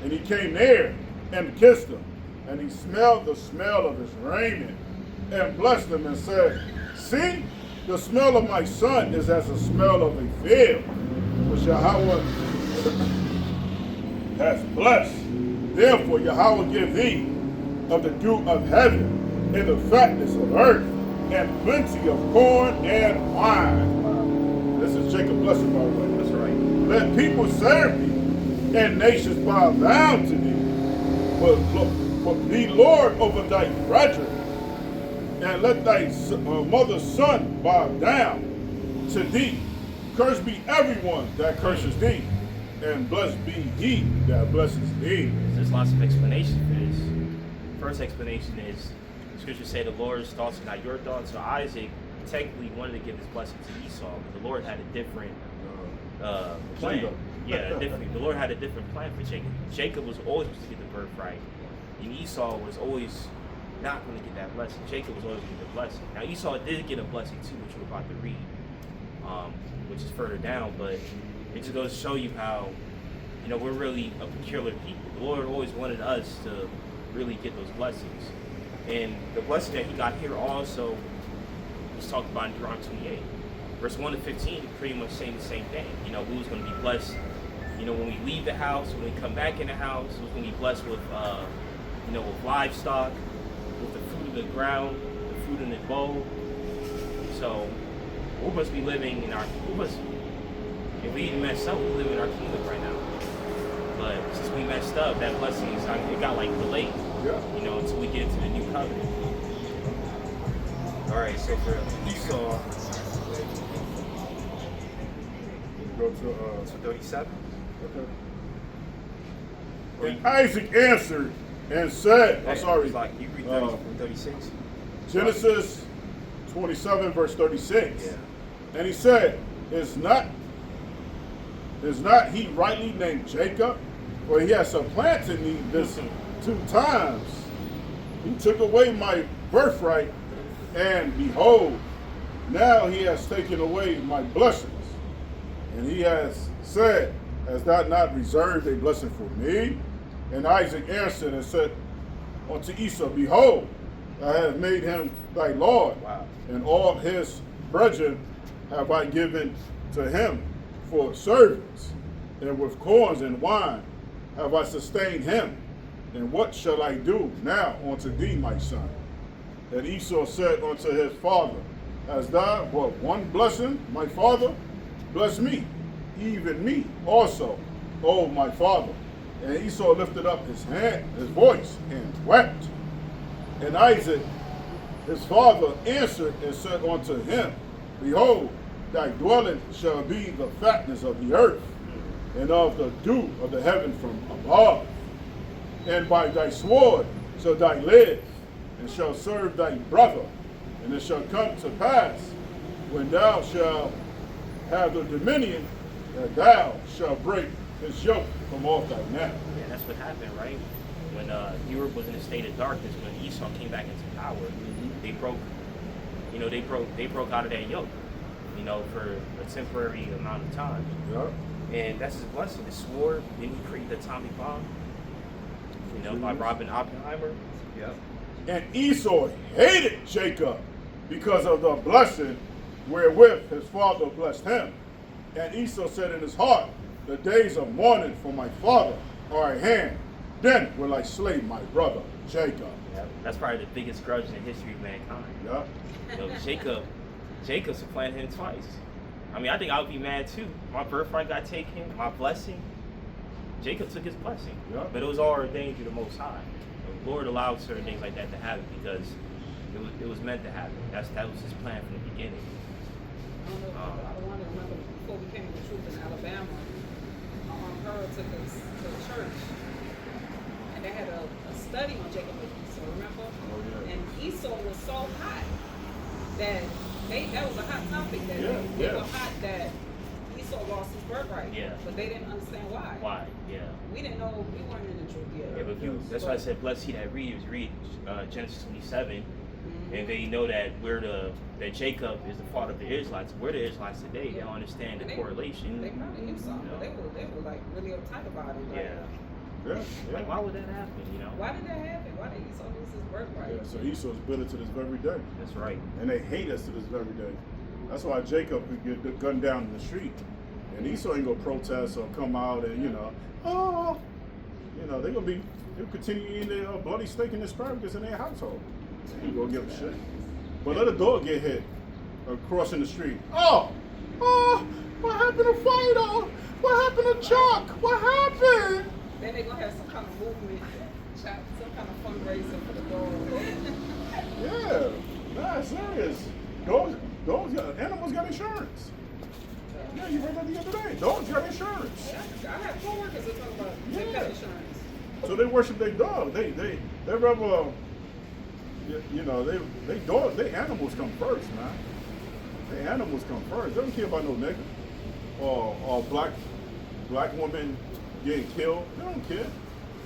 And he came near and kissed him. And he smelled the smell of his raiment, and blessed him, and said, see, the smell of my son is as the smell of a field, which Yahweh has blessed. Therefore Yahweh give thee of the dew of heaven and the fatness of earth, and plenty of corn and wine. This is Jacob's blessing, by the way. That's right. Let people serve thee, and nations bow down to thee. But be Lord over thy brethren, and let thy mother's son bow down to thee. Cursed be everyone that curses thee, and blessed be he that blesses thee. There's lots of explanation for this. First explanation is, Scripture say the Lord's thoughts are not your thoughts. So Isaac technically wanted to give his blessing to Esau, but the Lord had a different plan. Yeah, the Lord had a different plan for Jacob. Jacob was always supposed to get the birthright, and Esau was always not going to get that blessing. Jacob was always going to get the blessing. Now Esau did get a blessing too, which we're about to read, which is further down, but it just goes to show you how, we're really a peculiar people. The Lord always wanted us to really get those blessings. And the blessing that he got here also was talked about in Deuteronomy 28. Verse 1 to 15 pretty much saying the same thing. We was going to be blessed, when we leave the house, when we come back in the house, we was going to be blessed with, with livestock, with the fruit of the ground, the fruit in the bowl. So we must be living in if we didn't mess up, we live in our kingdom right now. But since we messed up, that blessing, it got delayed, until we get into the new covenant. All right, so for Esau, go to 37. Okay. And Isaac answered and said, You read 36. Genesis 27, verse 36. Yeah. And he said, Is not he rightly named Jacob? For he has supplanted me this 2 times. He took away my birthright, and behold, now he has taken away my blessings. And he has said, Has thou not reserved a blessing for me? And Isaac answered and said unto Esau, Behold, I have made him thy Lord, and all his brethren have I given to him for servants, and with corns and wine have I sustained him. And what shall I do now unto thee, my son? And Esau said unto his father, Hast thou but one blessing, my father? Bless me, even me also, O my father. And Esau lifted up his voice, and wept. And Isaac, his father, answered and said unto him, Behold, thy dwelling shall be the fatness of the earth, and of the dew of the heaven from above. And by thy sword shall thou live, and shall serve thy brother. And it shall come to pass, when thou shalt have the dominion, that thou shalt break his yoke from off thy neck. Yeah, that's what happened, right? When Europe was in a state of darkness, when Esau came back into power, they broke out of that yoke, for a temporary amount of time. Yeah. And that's his blessing. The sword. Then he created the atomic bomb, by Robin Oppenheimer. Yep. And Esau hated Jacob because of the blessing wherewith his father blessed him. And Esau said in his heart, The days of mourning for my father are at hand. Then will I slay my brother Jacob. Yep. That's probably the biggest grudge in the history of mankind. Yeah. Jacob supplanted him twice. I think I would be mad too. My birthright got taken, my blessing. Jacob took his blessing. Yeah. But it was all ordained through the Most High. The Lord allowed certain things like that to happen because it was meant to happen. That was his plan from the beginning. I don't want to remember before we came to the truth in Alabama, Pearl took us to the church, and they had a study on Jacob and Esau, remember? Oh, yeah. And Esau was so hot that that was a hot topic that they were hot that Esau lost his birthright. Yeah. But they didn't understand why. Why? Yeah. We didn't know, we weren't in the truth yet. Yeah, but that's why I said, blessed he that reads Genesis 27, and they know that that Jacob is the father of the Israelites. We're the Israelites today. They don't understand the correlation. They probably knew something, but they were like really uptight about it. Like, Yeah. Like, why would that happen? Why did that happen? Why did Esau lose his birthright? Yeah, so Esau's bitter to this very day. That's right. And they hate us to this very day. That's why Jacob could get gunned down in the street. And Esau ain't gonna protest or come out and, they'll continue eating their bloody steak and asparagus in their household. They ain't gonna give a shit. But let a dog get hit crossing the street. Oh, what happened to Fido? What happened to Chuck? What happened? Then they're gonna have some kind of movement, some kind of fundraiser for the dog. Yeah, nah, serious. Animals got insurance. Yeah, you read that the other day. Dogs got insurance. Yeah, I have coworkers that talk about they got insurance. So they worship their dog. They rather, you know, they animals come first, man. They animals come first. They don't care about no nigga or black woman getting killed. They don't care.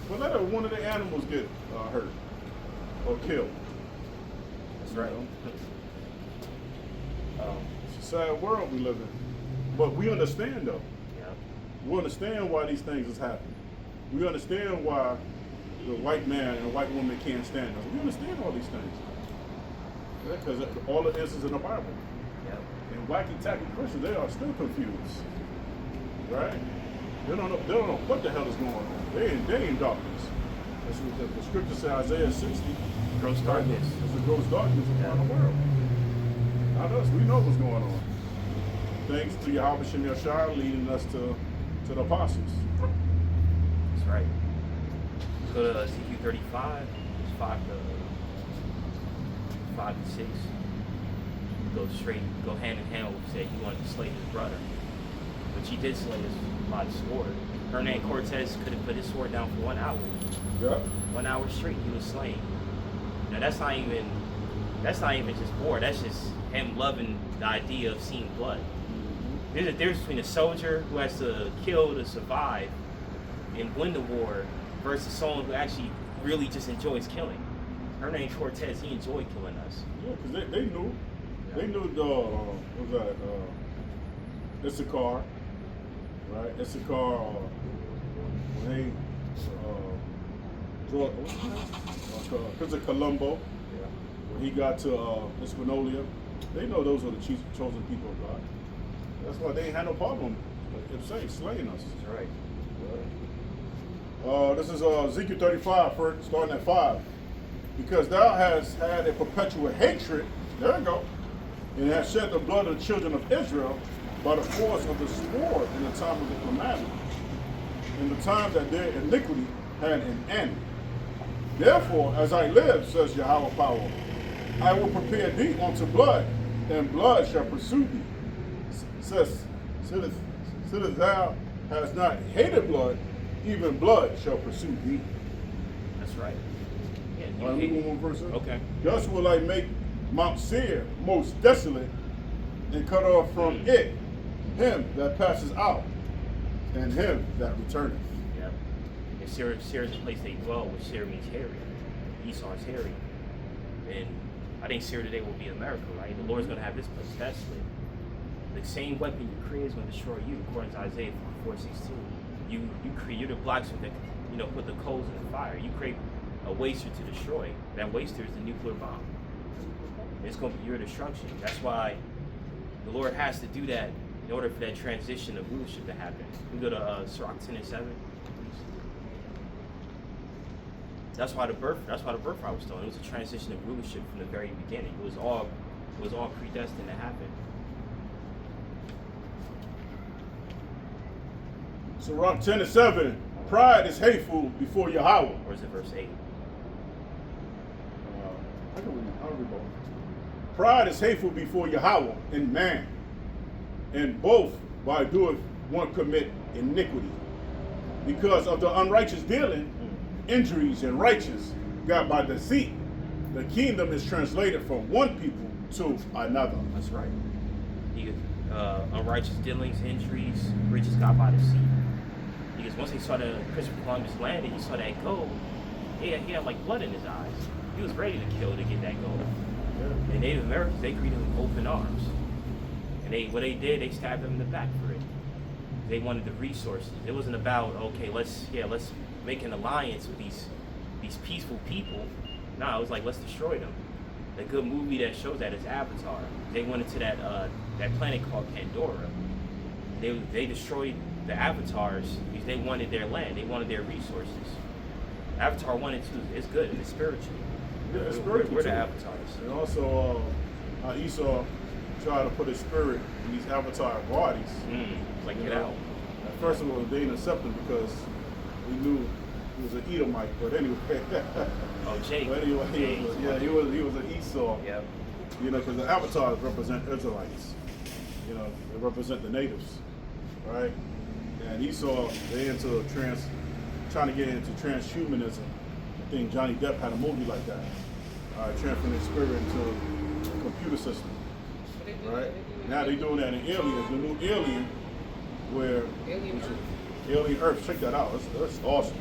But let one of the animals get hurt or killed. That's right. It's a sad world we live in. But we understand though. Yeah. We understand why these things is happening. We understand why the white man and white woman can't stand us. We understand all these things. Because all the answers in the Bible. Yeah. And wacky tacky Christians, they are still confused. Right? They don't know what the hell is going on. They in darkness. That's what the scripture says, Isaiah 60. Gross darkness. It's a gross darkness around the world. Not us, we know what's going on. Thanks to Yahweh Shem Yashar leading us to the apostles. That's right. Let's go to Ezekiel 35, 5 to 6. Go hand in hand with say he wanted to slay his brother. Which he did slay us by the sword. Hernan Cortez could have put his sword down for 1 hour. Yeah. 1 hour straight he was slain. Now that's not even just war, that's just him loving the idea of seeing blood. There's a difference between a soldier who has to kill to survive and win the war versus someone who actually really just enjoys killing. Hernan Cortez, he enjoyed killing us. Yeah, because they knew. Yeah. They knew what was that? Issachar, right? Issachar, when they, because of Colombo, yeah. When he got to Hispaniola, they know those are the chosen people of God. That's why they ain't had no problem, slaying us. That's right. This is Ezekiel 35, starting at 5. Because thou hast had a perpetual hatred, there you go, and hast shed the blood of the children of Israel by the force of the sword in the time of the calamity, in the time that their iniquity had an end. Therefore, as I live, says Yahweh Power, I will prepare thee unto blood, and blood shall pursue thee. Says, since thou hast not hated blood, even blood shall pursue thee. That's right. Yeah, all right, we go one verse. Okay. Thus will I make Mount Seir most desolate, and cut off from it him that passes out, and him that returneth. Yep. And Seir is the place they dwell, which Seir means hairy. Esau's hairy. And I think Seir today will be America, right? The Lord's going to have this place desolate. The same weapon you create is going to destroy you, according to Isaiah 4:16. You're the blacksmith that put the coals in the fire. You create a waster to destroy. That waster is the nuclear bomb. It's going to be your destruction. That's why the Lord has to do that in order for that transition of rulership to happen. We go to Sirach 10:7. That's why the birthright was stolen. It was a transition of rulership from the very beginning. It was all predestined to happen. Sirach 10:7. Pride is hateful before Yahweh. Or is it verse 8? I'll read both. Pride is hateful before Yahweh in man, and both by doing one commit iniquity. Because of the unrighteous dealing, injuries, and righteous got by deceit, the kingdom is translated from one people to another. That's right. Unrighteous dealings, injuries, riches got by deceit. Because once he saw the Christopher Columbus landed, he saw that gold. He had like blood in his eyes. He was ready to kill to get that gold. Yeah. And Native Americans, they greeted him with open arms. And what they did, they stabbed him in the back for it. They wanted the resources. It wasn't about, okay, let's make an alliance with these peaceful people. No, it was like, let's destroy them. The good movie that shows that is Avatar. They went into that planet called Pandora. They destroyed the avatars because they wanted their land. They wanted their resources. Avatar 1 and 2 is good and it's spiritual. Yeah, it's spiritual. We're the avatars. And also, Esau tried to put his spirit in these avatar bodies. Like, You get know, out. At first of all, they didn't accept him because we knew he was an Edomite. But anyway, Oh, Jake. but anyway, he was an Esau. Yep. You know, because the avatars represent Israelites. You know, they represent the natives, right? And Esau, they into trying to get into transhumanism. I think Johnny Depp had a movie like that. Transferring their spirit into a computer system, right? Now they're doing that in Aliens, the new Alien, where Alien Earth. Check that out. That's awesome,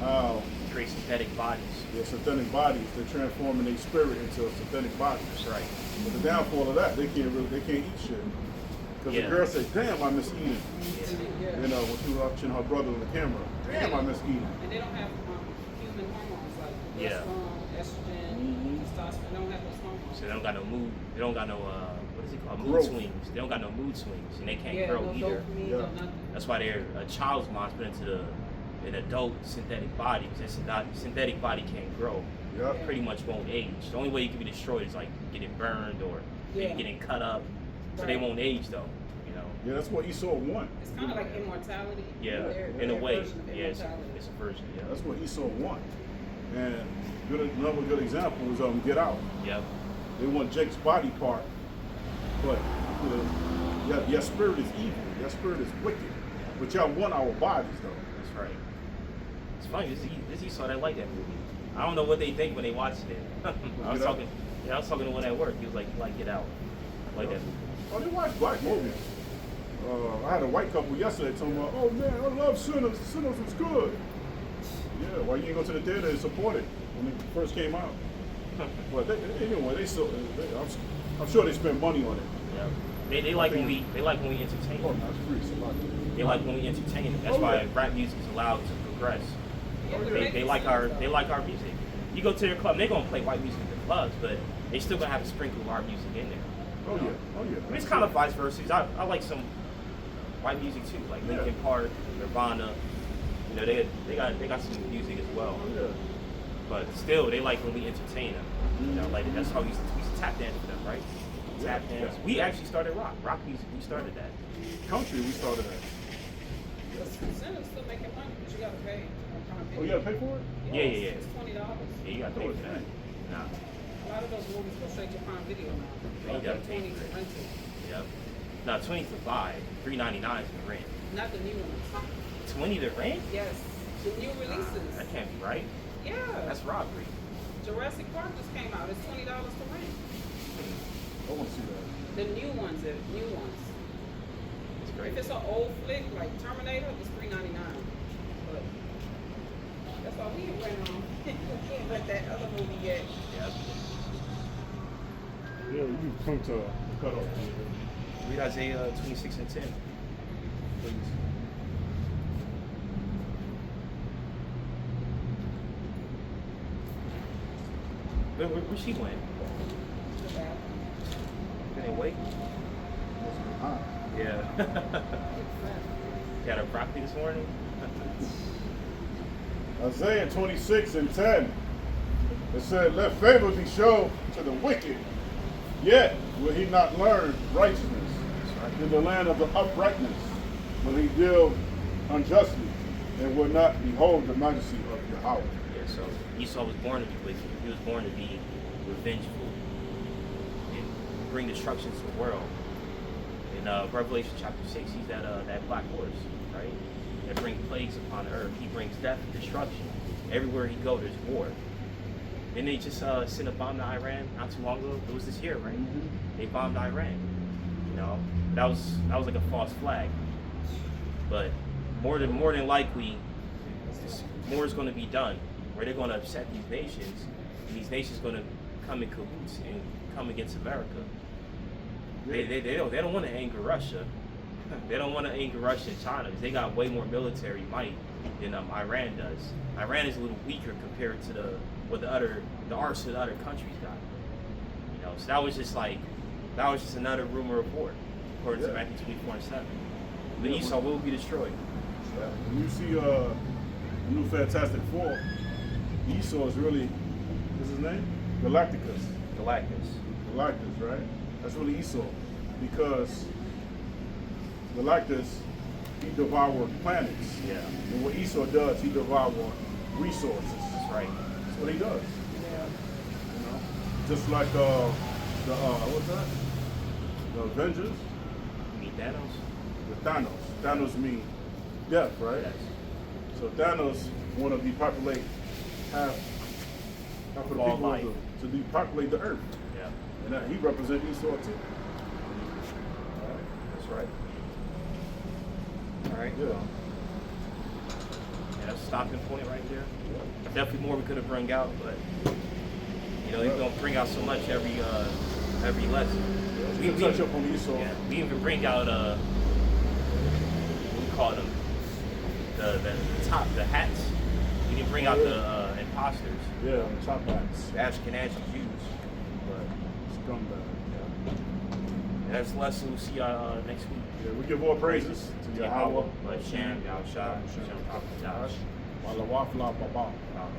though. Create synthetic bodies. They're synthetic bodies. They're transforming their spirit into a synthetic body. That's right. But the downfall of that, they can't eat shit. Because the girl said, "Damn, I miss eating." Yeah. You know, when she was watching her brother on the camera. Damn, I miss eating. And they don't have human hormones like Yeah. estrogen, testosterone. They don't have those hormones. So they don't got no mood. They don't got no what is it called? Mood Growth. swings. They don't got no mood swings, and they can't Yeah, grow no either. dopamine, Yeah. no nothing. That's why they're a child's mind's put into an adult synthetic body. Because that synthetic body can't grow. Yeah. Pretty much won't age. The only way you can be destroyed is like getting burned or maybe Yeah. getting cut up. So they Right. won't age though. You know. Yeah, that's what Esau want. It's kind of like immortality. Yeah. They're In a their way. version of Yeah. It's immortality. a version. Yeah. That's what Esau want. And another good example is Get Out. Yep. They want Jake's body part, but your spirit is evil. Your spirit is wicked. But y'all want our bodies, though. That's right. It's funny. This Esau that like that movie. I don't know what they think when they watch it. I was Get Out? talking. Yeah, I was talking to one at work. He was like, Get Out. I like that movie. Oh, they watch black movies. I had a white couple yesterday talking about, "Oh man, I love Sinners. Sinners was good." Yeah, why you didn't go to the theater and support it when it first came out? But anyway, I'm sure they spend money on it. Yeah. They like when we entertain Oh, them. that's free. Somebody. They like when we entertain them. That's Oh, why yeah. rap music is allowed to progress. Yeah, but Okay. make They it like sense, our though. music. You go to their club, they're gonna play white music in the clubs, but they still gonna have a sprinkle of our music in there. Oh yeah. Oh yeah. I mean, it's kind of vice versa. I like some white music too, like Yeah. Linkin Park, Nirvana. You know, they got some music as well. Oh yeah. But still, they like when we entertain them. You know, like that's how we used to tap dance with them, right? Tap Yeah. dance. We actually started rock music. We started that. Country, we started at. But Sinners still making money, but you gotta pay. Oh, you gotta pay for it? Yeah. It's $20. Yeah, you got to pay for that. Nah. A lot of those movies go straight to Prime Video now. Yeah, you gotta pay 20 for to it. rent it. Yep. Now 20 to buy, $3.99 is the rent. Not the new ones. 20 to rent? Yes, the new Nah, releases. that can't be right. Yeah. That's robbery. Jurassic Park just came out. It's $20 to rent. I want to see that. The new ones, It's great. If it's an old flick like Terminator, it's $3.99. But that's all we ain't renting on. We ain't let that other movie yet. Yep. Yeah, you come to a cutoff. Read Isaiah 26 and 10. Please. Where she went? The bathroom. Didn't wait? Must be hot. Yeah. Got her broccoli this morning? Isaiah 26 and 10. It said, "Let favor be shown to the wicked, yet will he not learn righteousness. In the land of the uprightness will he deal unjustly, and will not behold the majesty of Yahweh." Yeah, so Esau was born to be wicked. He was born to be revengeful and bring destruction to the world. In Revelation chapter 6, he's that black horse, right? That brings plagues upon the earth. He brings death and destruction. Everywhere he goes, there's war. Didn't they just send a bomb to Iran not too long ago? It was this year, right? Mhm. They bombed Iran. You know, that was like a false flag. But more than likely, more is going to be done. Where they're going to upset these nations, and these nations going to come in cahoots and come against America. They don't want to anger Russia. They don't want to anger Russia and China because they got way more military might than Iran does. Iran is a little weaker compared to the arsenal the other countries got. You know, so that was just another rumor of war, according to Matthew 24:7. But Yeah, Esau will be destroyed. When you see the new Fantastic Four, Esau is really, what's his name? Galacticus. Galactus. Galactus, right? That's really Esau, because Galactus, he devoured planets. Yeah. And what Esau does, he devours resources. That's right. That's what he does. Yeah. You know, just like what's that? The Avengers, You mean Thanos? the Thanos. Thanos mean death, right? Yes. So Thanos want to depopulate half of the All people life. to depopulate the earth, Yeah. and that he represents Esau too. That's right. All right. Yeah. Yeah, that's a stopping point right there. Definitely more we could have bring out, but you know, they're gonna bring out so much every lesson. We touch up on Esau. Yeah, we even bring out what we call them, the top, the hats. We didn't bring out the imposters, Yeah, top hats. the Ashkenazi Jews. But Scumbag. that's the lesson. We'll see y'all next week. Yeah, we give all praises to Yahweh. Hashem, Yahushua, Hashem, Josh. Wala wafla baba. Shalom.